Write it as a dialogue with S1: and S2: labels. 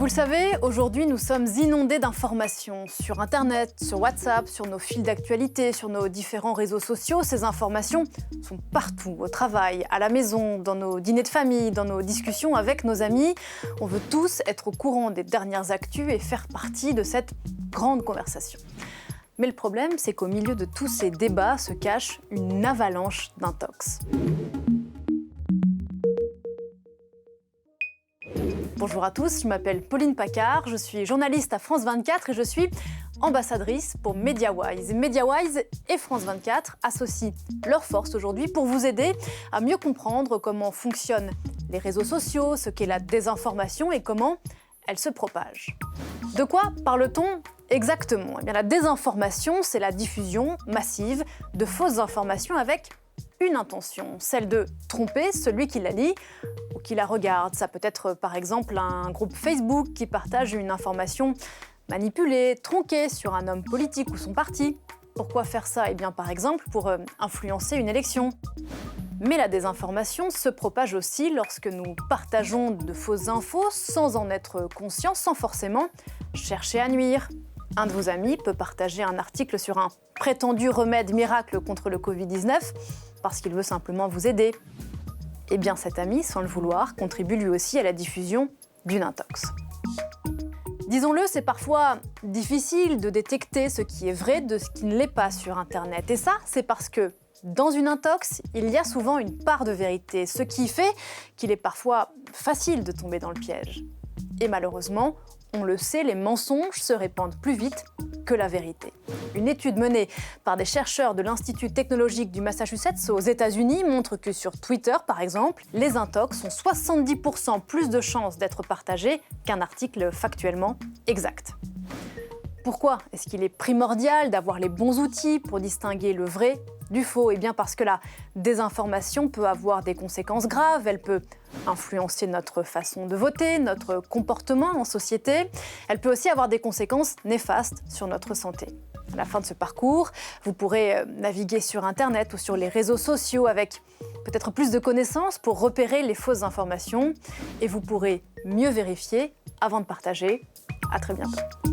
S1: Vous le savez, aujourd'hui nous sommes inondés d'informations sur Internet, sur WhatsApp, sur nos fils d'actualité, sur nos différents réseaux sociaux. Ces informations sont partout, au travail, à la maison, dans nos dîners de famille, dans nos discussions avec nos amis. On veut tous être au courant des dernières actus et faire partie de cette grande conversation. Mais le problème, c'est qu'au milieu de tous ces débats se cache une avalanche d'intox. Bonjour à tous, je m'appelle Pauline Paccard, je suis journaliste à France 24 et je suis ambassadrice pour MediaWise. MediaWise et France 24 associent leurs forces aujourd'hui pour vous aider à mieux comprendre comment fonctionnent les réseaux sociaux, ce qu'est la désinformation et comment elle se propage. De quoi parle-t-on exactement ? Eh bien, la désinformation, c'est la diffusion massive de fausses informations avec une intention, celle de tromper celui qui la lit ou qui la regarde. Ça peut être par exemple un groupe Facebook qui partage une information manipulée, tronquée sur un homme politique ou son parti. Pourquoi faire ça ? Eh bien par exemple pour influencer une élection. Mais la désinformation se propage aussi lorsque nous partageons de fausses infos sans en être conscients, sans forcément chercher à nuire. Un de vos amis peut partager un article sur un prétendu remède miracle contre le Covid-19 parce qu'il veut simplement vous aider. Eh bien cet ami, sans le vouloir, contribue lui aussi à la diffusion d'une intox. Disons-le, c'est parfois difficile de détecter ce qui est vrai de ce qui ne l'est pas sur Internet. Et ça, c'est parce que dans une intox, il y a souvent une part de vérité, ce qui fait qu'il est parfois facile de tomber dans le piège. Et malheureusement, on le sait, les mensonges se répandent plus vite que la vérité. Une étude menée par des chercheurs de l'Institut technologique du Massachusetts aux États-Unis montre que sur Twitter, par exemple, les intox ont 70% plus de chances d'être partagés qu'un article factuellement exact. Pourquoi est-ce qu'il est primordial d'avoir les bons outils pour distinguer le vrai du faux ? Eh bien parce que la désinformation peut avoir des conséquences graves, elle peut influencer notre façon de voter, notre comportement en société, elle peut aussi avoir des conséquences néfastes sur notre santé. À la fin de ce parcours, vous pourrez naviguer sur Internet ou sur les réseaux sociaux avec peut-être plus de connaissances pour repérer les fausses informations et vous pourrez mieux vérifier avant de partager. À très bientôt.